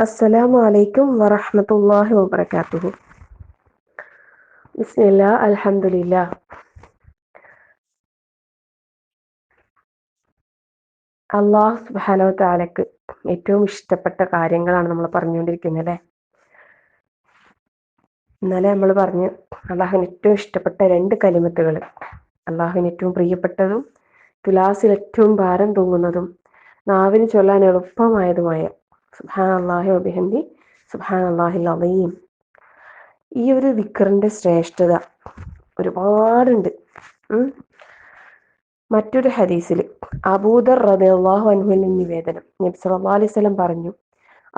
അസ്സലാമു അലൈക്കും വറഹ്മത്തുള്ളാഹി വബറകാതുഹു. ബിസ്മില്ലാ അൽഹംദുലില്ലാ. അള്ളാഹു സുബ്ഹാനഹു തആലക്ക് ഏറ്റവും ഇഷ്ടപ്പെട്ട കാര്യങ്ങളാണ് നമ്മൾ പറഞ്ഞുകൊണ്ടിരിക്കുന്നത് അല്ലേ. ഇന്നലെ നമ്മൾ പറഞ്ഞു അള്ളാഹുവിന് ഏറ്റവും ഇഷ്ടപ്പെട്ട 2 കലിമത്തുകൾ, അള്ളാഹുവിന് ഏറ്റവും പ്രിയപ്പെട്ടതും തുലാസിൽ ഏറ്റവും ഭാരം തൂങ്ങുന്നതും നാവിന് ചൊല്ലാൻ എളുപ്പമായതുമായ സുബ്ഹാനല്ലാഹി വബിഹംദി സുബ്ഹാനല്ലാഹിൽ അളീം. ഈ ഒരു ദിക്റിന്റെ ശ്രേഷ്ഠത ഒരുപാടുണ്ട്. മറ്റൊരു ഹദീസിൽ അബൂദർ റളിയല്ലാഹു അൻഹുവിൽ നിവേദനം, നബി സല്ലല്ലാഹു അലൈഹി വസല്ലം പറഞ്ഞു,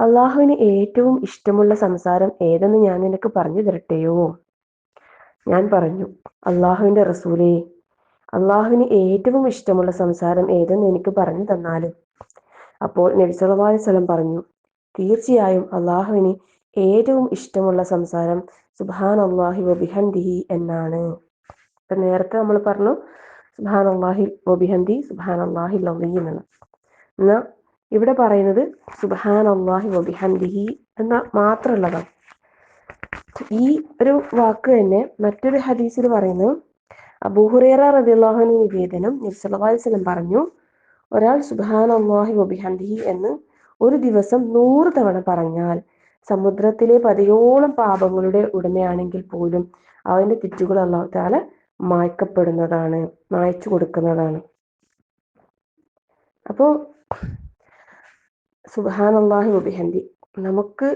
അള്ളാഹുവിന് ഏറ്റവും ഇഷ്ടമുള്ള സംസാരം ഏതെന്ന് ഞാൻ നിനക്ക് പറഞ്ഞു തരട്ടെയോ? ഞാൻ പറഞ്ഞു, അള്ളാഹുവിന്റെ റസൂലേ, അള്ളാഹുവിന് ഏറ്റവും ഇഷ്ടമുള്ള സംസാരം ഏതെന്ന് എനിക്ക് പറഞ്ഞു തന്നാലും. അപ്പോൾ നബി സല്ലല്ലാഹു അലൈഹി വസല്ലം പറഞ്ഞു, തീർച്ചയായും അള്ളാഹുവിന് ഏറ്റവും ഇഷ്ടമുള്ള സംസാരം സുബ്ഹാനല്ലാഹി വബിഹംദിഹി എന്നാണ്. ഇപ്പൊ നേരത്തെ നമ്മൾ പറഞ്ഞു സുബ്ഹാനല്ലാഹി വബിഹംദി സുബ്ഹാനല്ലാഹിൽ അളീം എന്ന്. എന്നാ ഇവിടെ പറയുന്നത് സുബ്ഹാനല്ലാഹി വബിഹംദിഹി എന്ന മാത്രമുള്ളതാണ്. ഈ ഒരു വാക്ക് തന്നെ മറ്റൊരു ഹദീസിൽ പറയുന്നു, അബൂ ഹുറൈറ റളിയല്ലാഹു അൻഹു നിവേദനം, നബി സല്ലല്ലാഹു അലൈഹി വസല്ലം പറഞ്ഞു, ഒരാൾ സുബ്ഹാനല്ലാഹി വബിഹംദിഹി എന്ന് ഒരു ദിവസം 100 തവണ പറഞ്ഞാൽ സമുദ്രത്തിലെ പതിയോളം പാപങ്ങളുടെ ഉടമയാണെങ്കിൽ പോലും അവന്റെ തെറ്റുകൾ അല്ലാഹു തആല മായ്ക്കപ്പെടുന്നതാണ്, മായ്ച്ചു കൊടുക്കുന്നതാണ്. അപ്പോൾ സുബ്ഹാനല്ലാഹി വബിഹംദി നമുക്ക്,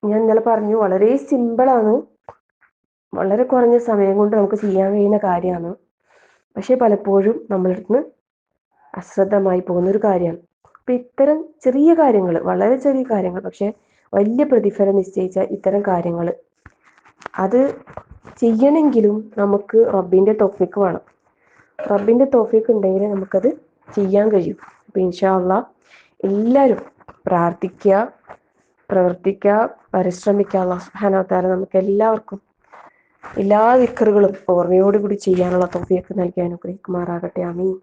ഞാൻ ഇന്നലെ പറഞ്ഞു, വളരെ സിമ്പിളാണ്, വളരെ കുറഞ്ഞ സമയം കൊണ്ട് നമുക്ക് ചെയ്യാൻ കഴിയുന്ന കാര്യമാണ്. പക്ഷെ പലപ്പോഴും നമ്മളടുത്ത് അശ്രദ്ധമായി പോകുന്നൊരു കാര്യമാണ്. അപ്പം ഇത്തരം ചെറിയ കാര്യങ്ങൾ, വളരെ ചെറിയ കാര്യങ്ങൾ, പക്ഷെ വലിയ പ്രതിഫലം നിശ്ചയിച്ച ഇത്തരം കാര്യങ്ങൾ അത് ചെയ്യണമെങ്കിലും നമുക്ക് റബ്ബിൻ്റെ തൗഫീഖ് വേണം. റബ്ബിൻ്റെ തൗഫീഖ് ഉണ്ടെങ്കിൽ നമുക്കത് ചെയ്യാൻ കഴിയും. അപ്പം ഇൻഷാ അല്ലാഹ് എല്ലാവരും പ്രാർത്ഥിക്കുക, പ്രവർത്തിക്കുക, പരിശ്രമിക്കുക. അല്ലാഹു സുബ്ഹാനഹു വ തആല നമുക്ക് എല്ലാവർക്കും എല്ലാ ദിക്റുകളും ഓർമ്മയോടുകൂടി ചെയ്യാനുള്ള തൗഫീഖ് നൽകി അനുഗ്രഹിക്കുമാറാകട്ടെ. ആമീൻ.